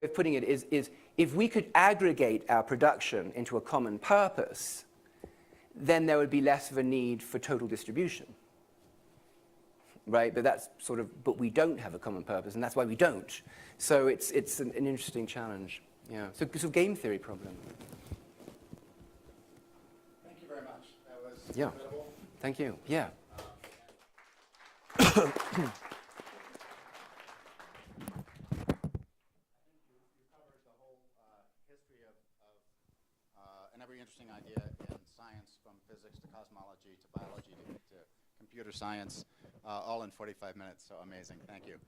of putting it is if we could aggregate our production into a common purpose, then there would be less of a need for total distribution, right? But that's sort of, but we don't have a common purpose, and that's why we don't. So it's an interesting challenge. Yeah. So it's a game theory problem. Thank you very much. That was Yeah. incredible. Thank you. Yeah. And every interesting idea in science, from physics to cosmology to biology to computer science, all in 45 minutes. So amazing. Thank you.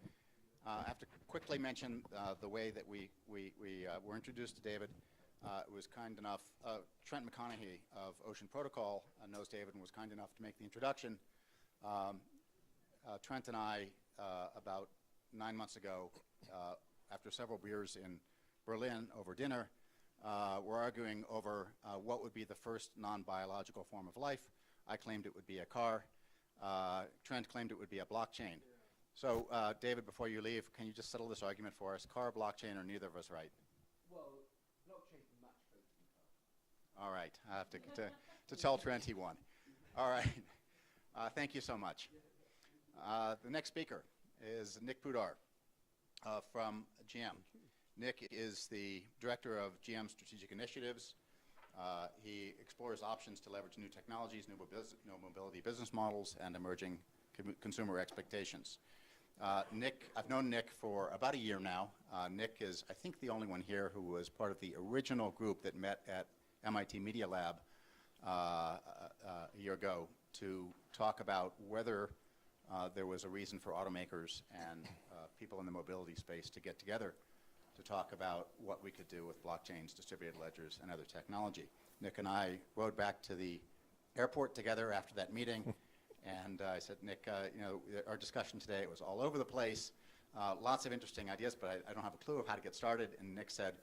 I have to quickly mention the way that we were introduced to David. It was kind enough. Trent McConaughey of Ocean Protocol knows David and was kind enough to make the introduction. Trent and I, about 9 months ago, after several beers in Berlin over dinner, we're arguing over what would be the first non-biological form of life. I claimed it would be a car. Trent claimed it would be a blockchain. So, David, before you leave, can you just settle this argument for us? Car, blockchain, or neither of us right? Well, blockchain's much better than car. All right. I have to tell Trent he won. All right. Thank you so much. The next speaker is Nick Pudar from GM. Nick is the director of GM Strategic Initiatives. He explores options to leverage new technologies, new mobility business models, and emerging consumer expectations. Nick, I've known Nick for about a year now. Nick is, I think, the only one here who was part of the original group that met at MIT Media Lab a year ago to talk about whether there was a reason for automakers and people in the mobility space to get together to talk about what we could do with blockchains, distributed ledgers, and other technology. Nick and I rode back to the airport together after that meeting, and I said, Nick, you know, our discussion today, it was all over the place, lots of interesting ideas, but I don't have a clue of how to get started. And Nick said,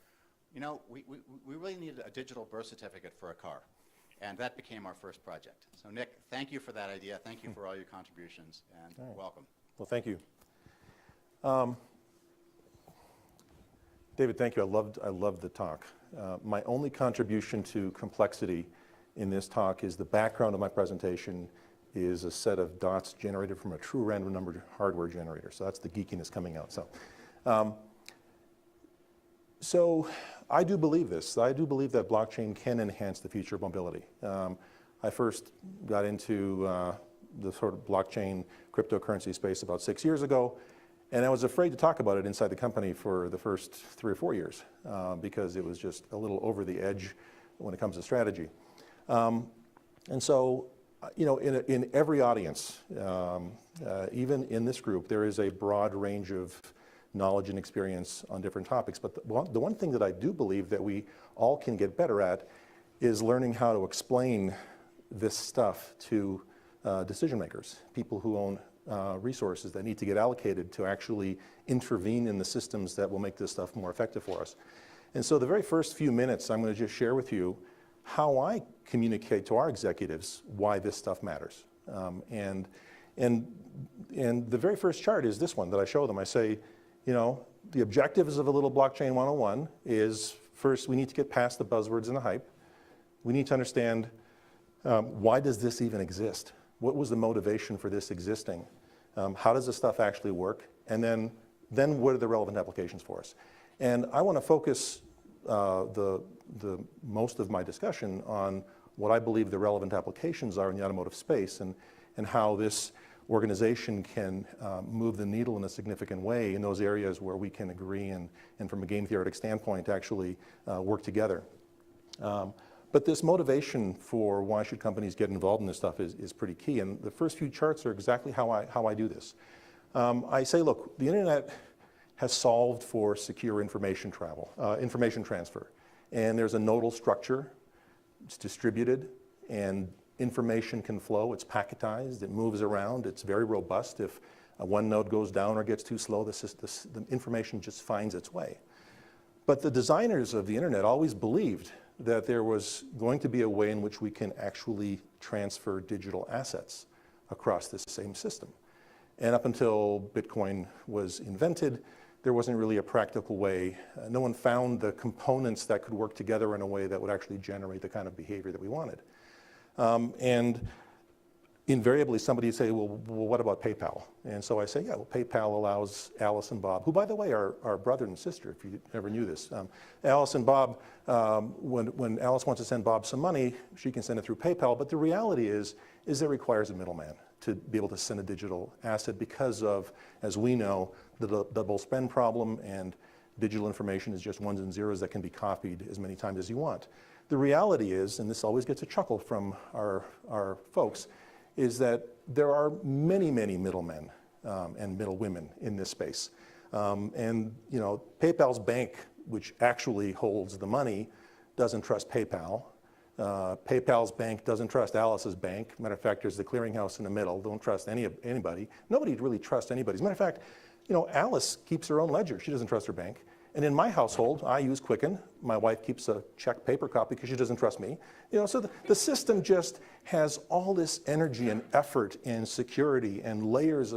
you know, we really needed a digital birth certificate for a car. And that became our first project. So Nick, thank you for that idea. Thank you for all your contributions, and welcome. Well, thank you. David, thank you. I loved the talk. My only contribution to complexity in this talk is the background of my presentation is a set of dots generated from a true random number hardware generator. So that's the geekiness coming out. So I do believe this. I do believe that blockchain can enhance the future of mobility. I first got into the sort of blockchain cryptocurrency space about 6 years ago, and I was afraid to talk about it inside the company for the first 3 or 4 years because it was just a little over the edge when it comes to strategy. And so, you know, in every audience, even in this group, there is a broad range of knowledge and experience on different topics. But the one thing that I do believe that we all can get better at is learning how to explain this stuff to decision makers, people who own resources that need to get allocated to actually intervene in the systems that will make this stuff more effective for us. And so the very first few minutes, I'm going to just share with you how I communicate to our executives why this stuff matters. And the very first chart is this one that I show them. I say, you know, the objectives of a little blockchain 101 is, first, we need to get past the buzzwords and the hype. We need to understand why does this even exist? What was the motivation for this existing? How does this stuff actually work? And then what are the relevant applications for us? And I want to focus the most of my discussion on what I believe the relevant applications are in the automotive space and how this organization can move the needle in a significant way in those areas where we can agree and from a game theoretic standpoint actually work together. But this motivation for why should companies get involved in this stuff is pretty key. And the first few charts are exactly how I do this. I say, look, the internet has solved for secure information transfer. And there's a nodal structure. It's distributed, and information can flow. It's packetized. It moves around. It's very robust. If one node goes down or gets too slow, the information just finds its way. But the designers of the internet always believed that there was going to be a way in which we can actually transfer digital assets across this same system. And up until Bitcoin was invented, there wasn't really a practical way. No one found the components that could work together in a way that would actually generate the kind of behavior that we wanted. And invariably, somebody would say, well, what about PayPal? And so I say, yeah, well, PayPal allows Alice and Bob, who, by the way, are brother and sister, if you never knew this. Alice and Bob, when Alice wants to send Bob some money, she can send it through PayPal. But the reality is it requires a middleman to be able to send a digital asset because of, as we know, the double spend problem, and digital information is just ones and zeros that can be copied as many times as you want. The reality is, and this always gets a chuckle from our folks, is that there are many, many middlemen and middlewomen in this space. And you know, PayPal's bank, which actually holds the money, doesn't trust PayPal. PayPal's bank doesn't trust Alice's bank. Matter of fact, there's the clearinghouse in the middle. Don't trust anybody. Nobody really trusts anybody. As a matter of fact, you know, Alice keeps her own ledger. She doesn't trust her bank. And in my household, I use Quicken. My wife keeps a check paper copy because she doesn't trust me. You know, so the system just has all this energy and effort and security and layers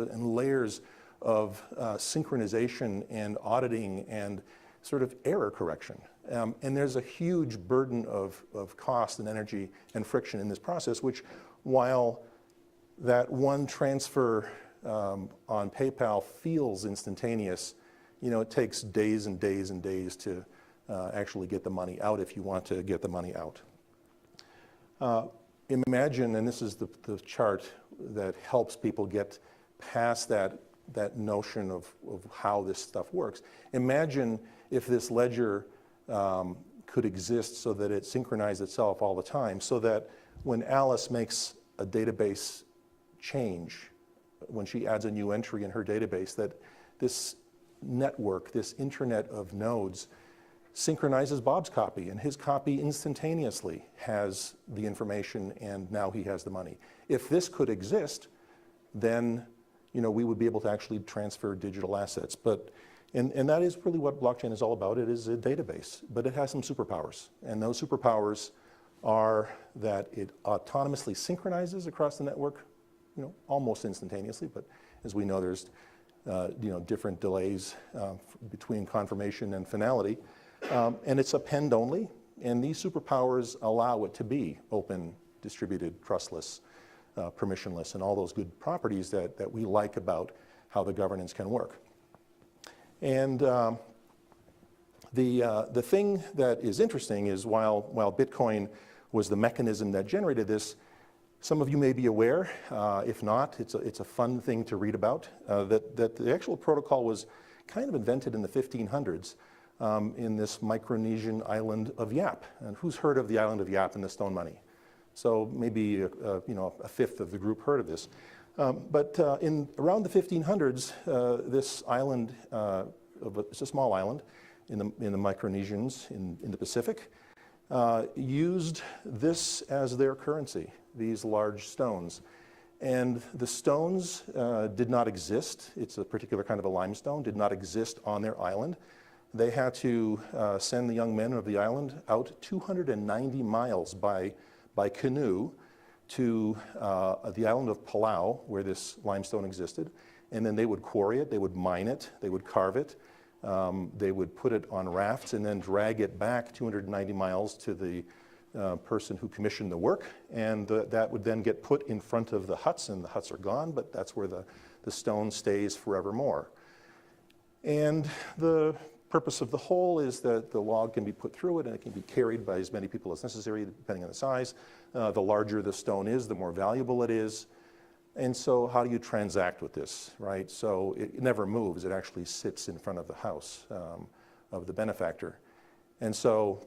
of synchronization and auditing and sort of error correction. And there's a huge burden of cost and energy and friction in this process, which, while that one transfer on PayPal feels instantaneous, you know, it takes days and days and days to actually get the money out if you want to get the money out. Imagine, and this is the chart that helps people get past that notion of how this stuff works. Imagine if this ledger could exist so that it synchronized itself all the time, so that when Alice makes a database change, when she adds a new entry in her database, that this network, this internet of nodes, synchronizes Bob's copy, and his copy instantaneously has the information, and now he has the money. If this could exist, then you know, we would be able to actually transfer digital assets. But and that is really what blockchain is all about. It is a database, but it has some superpowers, and those superpowers are that it autonomously synchronizes across the network, you know, almost instantaneously. But as we know, there's you know, different delays between confirmation and finality. And it's append only, and these superpowers allow it to be open, distributed, trustless, permissionless, and all those good properties that we like about how the governance can work. And the thing that is interesting is while Bitcoin was the mechanism that generated this, some of you may be aware, if not, it's a fun thing to read about, that the actual protocol was kind of invented in the 1500s in this Micronesian island of Yap. And who's heard of the island of Yap and the stone money? So maybe you know, a fifth of the group heard of this. But in around the 1500s, this island, it's a small island in the Micronesians in the Pacific, used this as their currency, these large stones. And the stones did not exist. It's a particular kind of a limestone, did not exist on their island. They had to send the young men of the island out 290 miles by canoe to the island of Palau, where this limestone existed. And then they would quarry it, they would mine it, they would carve it, they would put it on rafts and then drag it back 290 miles to the person who commissioned the work. And that would then get put in front of the huts, and the huts are gone, but that's where the stone stays forevermore. And the purpose of the whole is that the log can be put through it, and it can be carried by as many people as necessary, depending on the size. The larger the stone is, the more valuable it is. And so how do you transact with this, right? So it never moves. It actually sits in front of the house of the benefactor. And so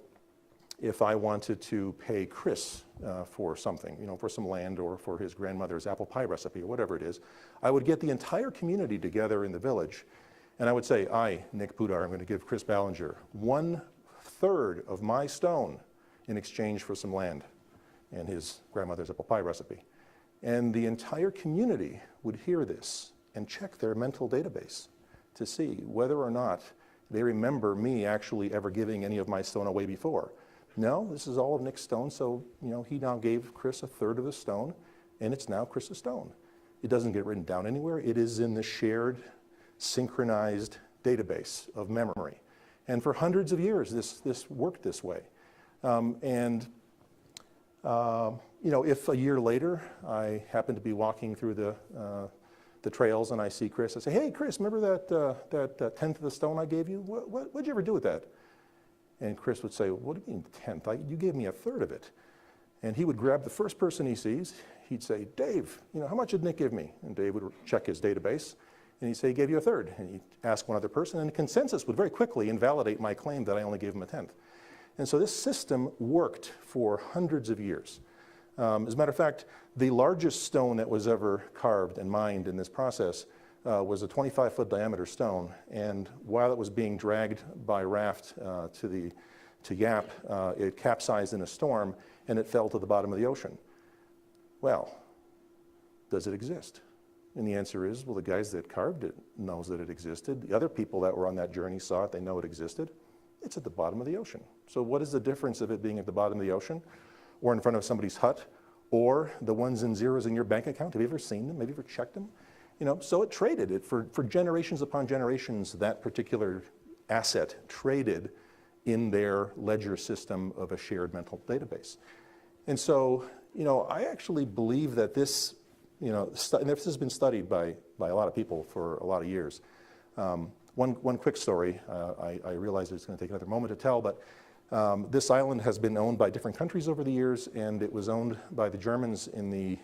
if I wanted to pay Chris for something, you know, for some land or for his grandmother's apple pie recipe or whatever it is, I would get the entire community together in the village. And I would say, I, Nick Pudar, I'm going to give Chris Ballinger 1/3 of my stone in exchange for some land and his grandmother's apple pie recipe. And the entire community would hear this and check their mental database to see whether or not they remember me actually ever giving any of my stone away before. No, this is all of Nick's stone, so you know, he now gave Chris 1/3 of the stone, and it's now Chris's stone. It doesn't get written down anywhere. It is in the shared, synchronized database of memory. And for hundreds of years, this worked this way. You know, if a year later I happen to be walking through the trails and I see Chris, I say, hey, Chris, remember that tenth of the stone I gave you? What'd you ever do with that? And Chris would say, what do you mean tenth? You gave me a third of it. And he would grab the first person he sees. He'd say, Dave, you know, how much did Nick give me? And Dave would check his database. And he'd say, he gave you a third. And he'd ask one other person, and the consensus would very quickly invalidate my claim that I only gave him a tenth. And so this system worked for hundreds of years. As a matter of fact, the largest stone that was ever carved and mined in this process was a 25-foot diameter stone. And while it was being dragged by raft to Yap, it capsized in a storm, and it fell to the bottom of the ocean. Well, does it exist? And the answer is, well, the guys that carved it knows that it existed. The other people that were on that journey saw it. They know it existed. It's at the bottom of the ocean. So what is the difference of it being at the bottom of the ocean or in front of somebody's hut or the ones and zeros in your bank account? Have you ever seen them? Have you ever checked them? You know, so it traded it for generations upon generations. That particular asset traded in their ledger system of a shared mental database. And so, you know, I actually believe that this, you know, and this has been studied by a lot of people for a lot of years. One quick story, I realize it's going to take another moment to tell, but this island has been owned by different countries over the years, and it was owned by the Germans in the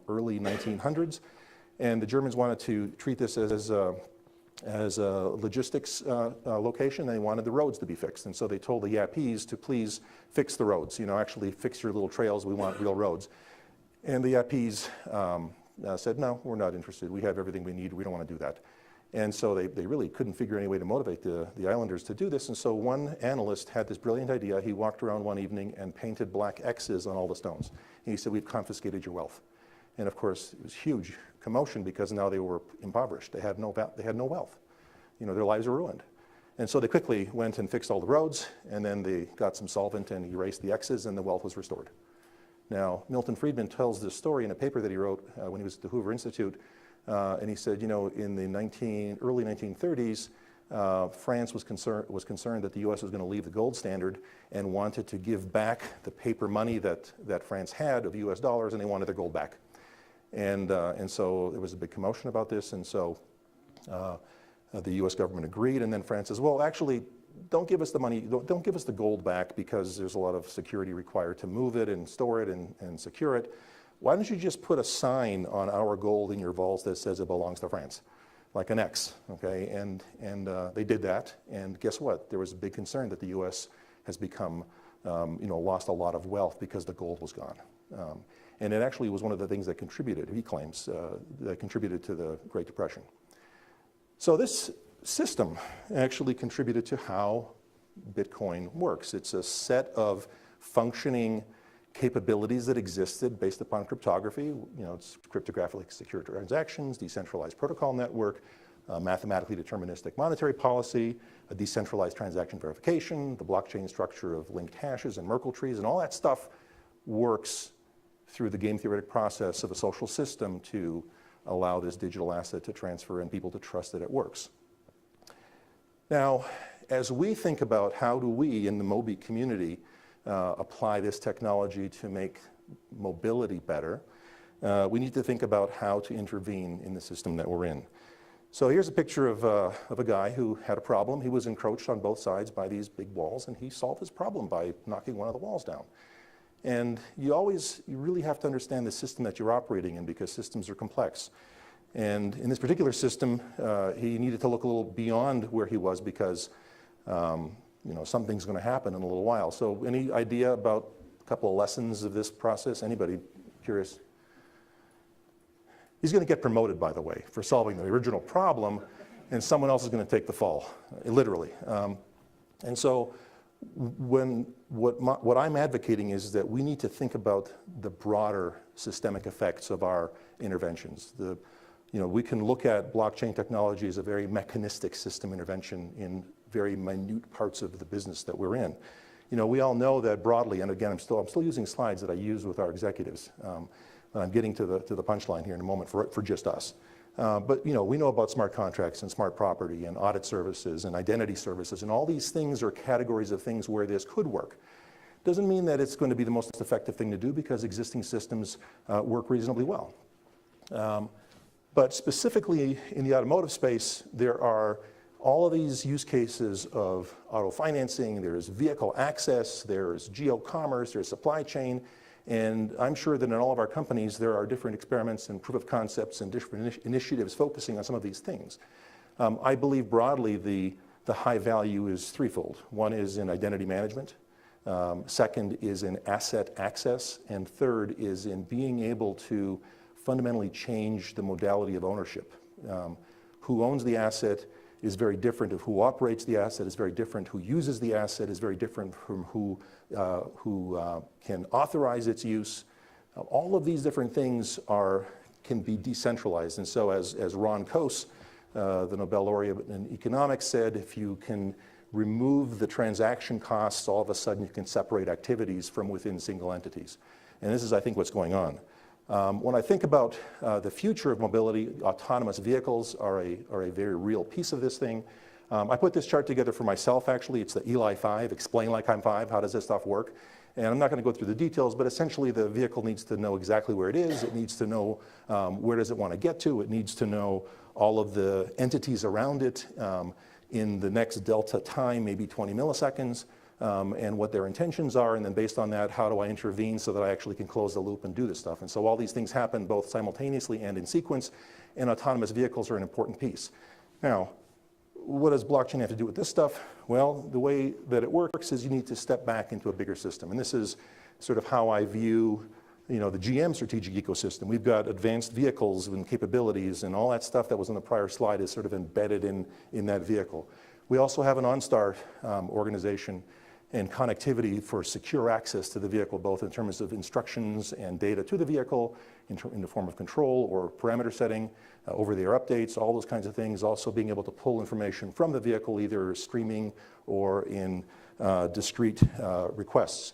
early 1900s. And the Germans wanted to treat this as a logistics location. They wanted the roads to be fixed. And so they told the Yapese to please fix the roads, you know, actually fix your little trails. We want real roads. And the Yapese said, no, we're not interested. We have everything we need. We don't want to do that. And so they really couldn't figure any way to motivate the islanders to do this. And so one analyst had this brilliant idea. He walked around one evening and painted black X's on all the stones. And he said, we've confiscated your wealth. And of course, it was huge commotion because now they were impoverished. They had no wealth. You know, their lives were ruined. And so they quickly went and fixed all the roads, and then they got some solvent and erased the X's, and the wealth was restored. Now, Milton Friedman tells this story in a paper that he wrote when he was at the Hoover Institute. And he said, you know, in the early 1930s, France was concerned that the U.S. was going to leave the gold standard and wanted to give back the paper money that France had of U.S. dollars, and they wanted their gold back. And so there was a big commotion about this, and so the U.S. government agreed, and then France says, well, actually, don't give us the money, don't give us the gold back because there's a lot of security required to move it and store it and secure it. Why don't you just put a sign on our gold in your vaults that says it belongs to France, like an X, okay? And they did that, and guess what? There was a big concern that the U.S. has become, you know, lost a lot of wealth because the gold was gone. And it actually was one of the things that contributed, he claims, that contributed to the Great Depression. So this system actually contributed to how Bitcoin works. It's a set of functioning capabilities that existed based upon cryptography. You know, it's cryptographically secure transactions, decentralized protocol network, mathematically deterministic monetary policy, a decentralized transaction verification, the blockchain structure of linked hashes and Merkle trees, and all that stuff works through the game theoretic process of a social system to allow this digital asset to transfer and people to trust that it works. Now, as we think about how do we in the MOBI community apply this technology to make mobility better, we need to think about how to intervene in the system that we're in. So here's a picture of a guy who had a problem. He was encroached on both sides by these big walls, and he solved his problem by knocking one of the walls down. And you really have to understand the system that you're operating in because systems are complex. And in this particular system, he needed to look a little beyond where he was because you know, something's going to happen in a little while. So any idea about a couple of lessons of this process? Anybody curious? He's going to get promoted, by the way, for solving the original problem, and someone else is going to take the fall, literally. And so what I'm advocating is that we need to think about the broader systemic effects of our interventions. You know, we can look at blockchain technology as a very mechanistic system intervention in very minute parts of the business that we're in. You know, we all know that broadly, and again, I'm still using slides that I use with our executives. And I'm getting to the punchline here in a moment for just us. But we know about smart contracts and smart property and audit services and identity services, and all these things are categories of things where this could work. Doesn't mean that it's going to be the most effective thing to do, because existing systems work reasonably well. But specifically in the automotive space, there are all of these use cases of auto financing. There's vehicle access, there's geo-commerce, there's supply chain. And I'm sure that in all of our companies, there are different experiments and proof of concepts and different initiatives focusing on some of these things. I believe broadly the high value is threefold. One is in identity management. Second is in asset access. And third is in being able to fundamentally change the modality of ownership. Who owns the asset is very different of who operates the asset, is very different. Who uses the asset is very different from who can authorize its use. All of these different things can be decentralized. And so as Ron Coase, the Nobel laureate in economics, said, if you can remove the transaction costs, all of a sudden you can separate activities from within single entities. And this is, I think, what's going on. When I think about the future of mobility, autonomous vehicles are a very real piece of this thing. I put this chart together for myself, actually. It's the Eli 5, explain like I'm 5, how does this stuff work? And I'm not going to go through the details, but essentially the vehicle needs to know exactly where it is. It needs to know where does it want to get to. It needs to know all of the entities around it in the next delta time, maybe 20 milliseconds. And what their intentions are, and then based on that, how do I intervene so that I actually can close the loop and do this stuff? And so all these things happen both simultaneously and in sequence, and autonomous vehicles are an important piece. Now, what does blockchain have to do with this stuff? Well, the way that it works is you need to step back into a bigger system. And this is sort of how I view the GM strategic ecosystem. We've got advanced vehicles and capabilities, and all that stuff that was on the prior slide is sort of embedded in that vehicle. We also have an OnStar organization and connectivity for secure access to the vehicle, both in terms of instructions and data to the vehicle in the form of control or parameter setting, over-the-air updates, all those kinds of things. Also being able to pull information from the vehicle, either streaming or in discrete requests.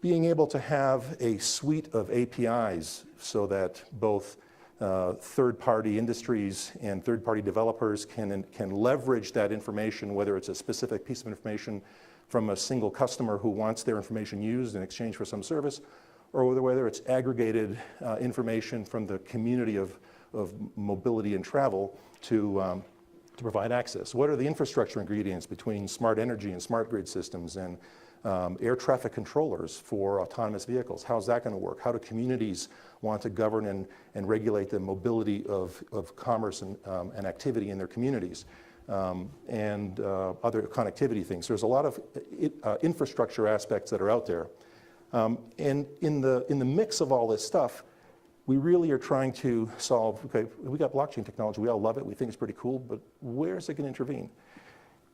Being able to have a suite of APIs so that both third-party industries and third-party developers can leverage that information, whether it's a specific piece of information from a single customer who wants their information used in exchange for some service, or whether it's aggregated information from the community of mobility and travel to provide access. What are the infrastructure ingredients between smart energy and smart grid systems and air traffic controllers for autonomous vehicles? How's that going to work? How do communities want to govern and regulate the mobility of commerce and activity in their communities? And other connectivity things. There's a lot of infrastructure aspects that are out there. And in the mix of all this stuff, we really are trying to solve, okay, we got blockchain technology, we all love it, we think it's pretty cool, but where's it going to intervene?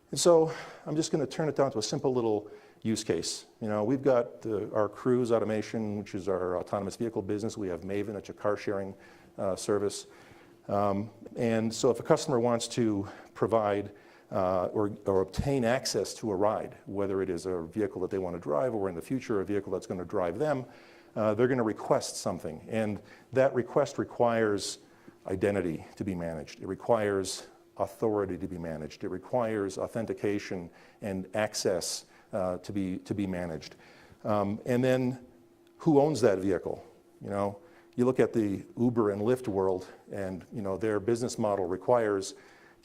And so I'm just going to turn it down to a simple little use case. We've got our Cruise automation, which is our autonomous vehicle business. We have Maven, it's a car sharing service. And so if a customer wants to provide or obtain access to a ride, whether it is a vehicle that they want to drive or in the future a vehicle that's going to drive them, they're going to request something. And that request requires identity to be managed. It requires authority to be managed. It requires authentication and access to be managed. And then who owns that vehicle? You look at the Uber and Lyft world, and their business model requires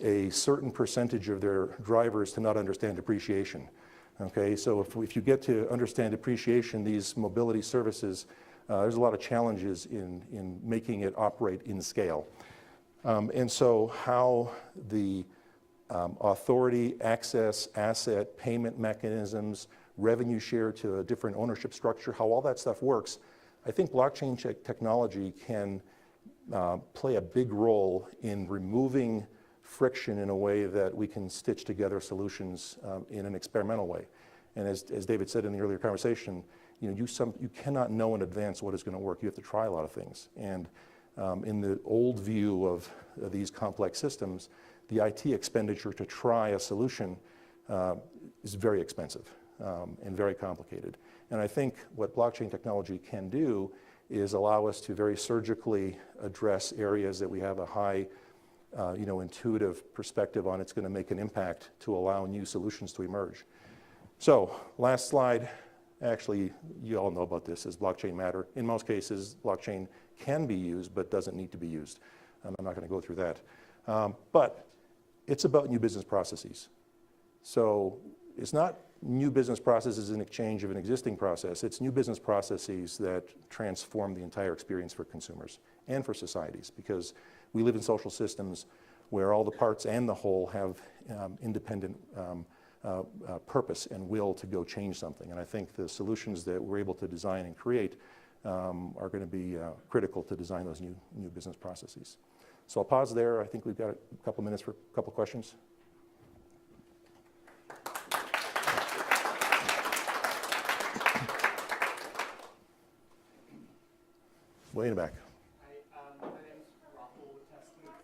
a certain percentage of their drivers to not understand depreciation. Okay, so if you get to understand depreciation, these mobility services, there's a lot of challenges in making it operate in scale. And so how the authority, access, asset, payment mechanisms, revenue share to a different ownership structure, how all that stuff works, I think blockchain technology can play a big role in removing friction in a way that we can stitch together solutions in an experimental way. And as David said in the earlier conversation, you cannot know in advance what is going to work. You have to try a lot of things. And in the old view of these complex systems, the IT expenditure to try a solution is very expensive and very complicated. And I think what blockchain technology can do is allow us to very surgically address areas that we have a high intuitive perspective on. It's going to make an impact to allow new solutions to emerge. So last slide, actually you all know about this, is blockchain matter. In most cases, blockchain can be used but doesn't need to be used. I'm not going to go through that. But it's about new business processes. So it's not new business processes in exchange of an existing process. It's new business processes that transform the entire experience for consumers and for societies, because we live in social systems where all the parts and the whole have independent purpose and will to go change something. And I think the solutions that we're able to design and create are going to be critical to design those new business processes. So I'll pause there. I think we've got a couple minutes for a couple questions. Way in the back. My name's Rahul with Testament.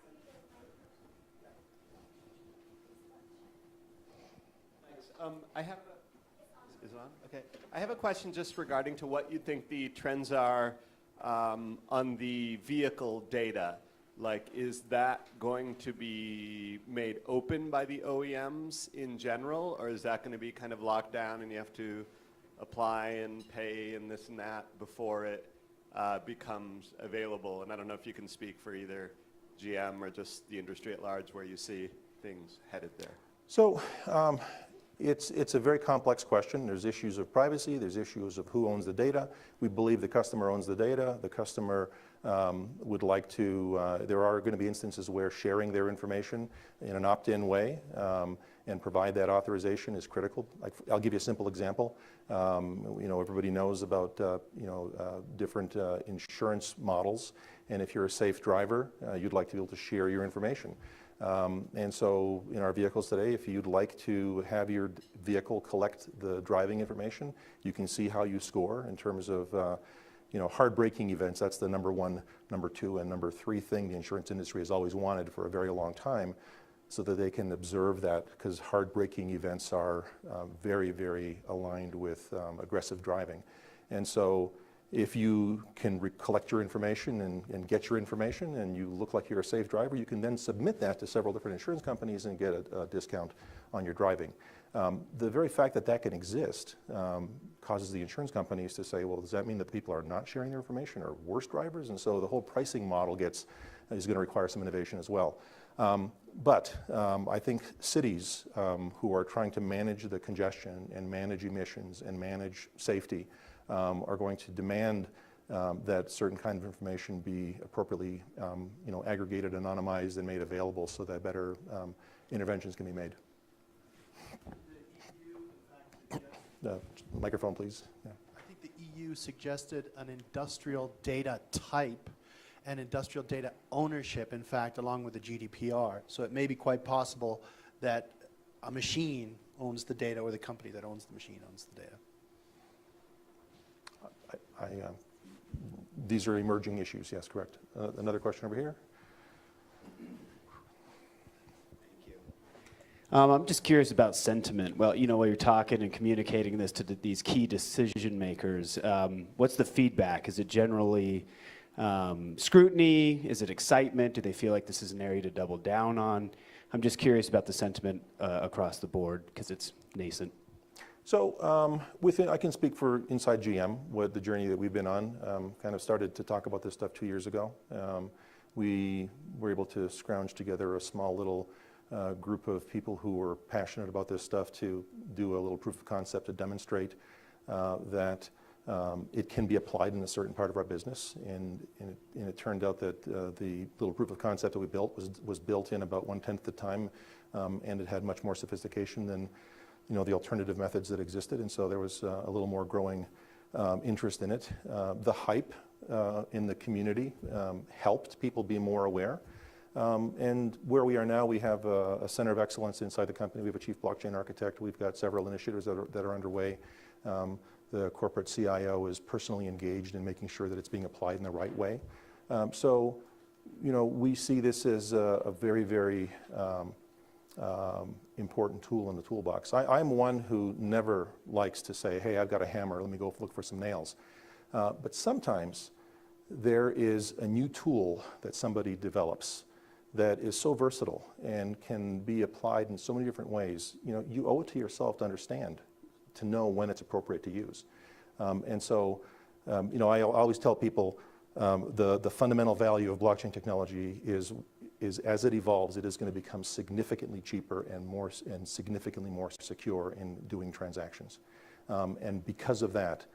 Thanks. Is it on? Okay. I have a question just regarding to what you think the trends are on the vehicle data. Like, is that going to be made open by the OEMs in general, or is that going to be kind of locked down and you have to apply and pay and this and that before it becomes available? And I don't know if you can speak for either GM or just the industry at large where you see things headed there. So it's a very complex question. There's issues of privacy. There's issues of who owns the data. We believe the customer owns the data. The customer would like to, there are going to be instances where sharing their information in an opt-in way and provide that authorization is critical. I'll give you a simple example. Everybody knows about different insurance models, and if you're a safe driver, you'd like to be able to share your information. And so in our vehicles today, if you'd like to have your vehicle collect the driving information, you can see how you score in terms of hard braking events. That's the number one, number two, and number three thing the insurance industry has always wanted for a very long time, so that they can observe that, because hard braking events are very, very aligned with aggressive driving. And so if you can collect your information and get your information and you look like you're a safe driver, you can then submit that to several different insurance companies and get a discount on your driving. The very fact that that can exist causes the insurance companies to say, well, does that mean that people are not sharing their information or worse drivers? And so the whole pricing model is going to require some innovation as well. But I think cities who are trying to manage the congestion and manage emissions and manage safety are going to demand that certain kind of information be appropriately aggregated, anonymized, and made available so that better interventions can be made. Microphone, please. Yeah. I think the EU suggested an industrial data type and industrial data ownership, in fact, along with the GDPR. So it may be quite possible that a machine owns the data, or the company that owns the machine owns the data. These are emerging issues, yes, correct. Another question over here? I'm just curious about sentiment. Well, while you're talking and communicating this to these key decision makers, what's the feedback? Is it generally scrutiny? Is it excitement? Do they feel like this is an area to double down on? I'm just curious about the sentiment across the board, because it's nascent. So I can speak for inside GM, what the journey that we've been on. Kind of started to talk about this stuff 2 years ago. We were able to scrounge together a small little group of people who were passionate about this stuff to do a little proof of concept to demonstrate that it can be applied in a certain part of our business. And it turned out that the little proof of concept that we built was built in about 1/10 the time, and it had much more sophistication than the alternative methods that existed. And so there was a little more growing interest in it. The hype in the community helped people be more aware. And where we are now, we have a center of excellence inside the company. We have a chief blockchain architect. We've got several initiatives that are underway. The corporate CIO is personally engaged in making sure that it's being applied in the right way. So, we see this as a very, very important tool in the toolbox. I'm one who never likes to say, hey, I've got a hammer, let me go look for some nails. But sometimes there is a new tool that somebody develops that is so versatile and can be applied in so many different ways, you owe it to yourself to understand, to know when it's appropriate to use. And so, I always tell people the fundamental value of blockchain technology is as it evolves, it is going to become significantly cheaper and significantly more secure in doing transactions. And because of that,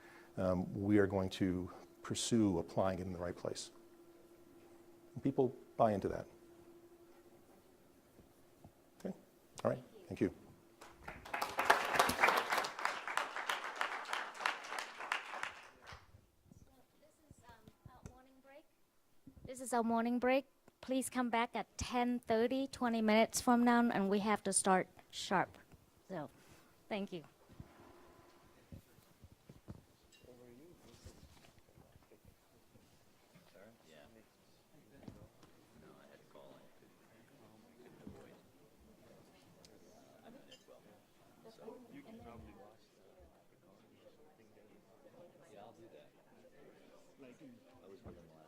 we are going to pursue applying it in the right place. And people buy into that. Okay, all right, thank you. This is our morning break. Please come back at 10:30, 20 minutes from now, and we have to start sharp. So, thank you. I was with them last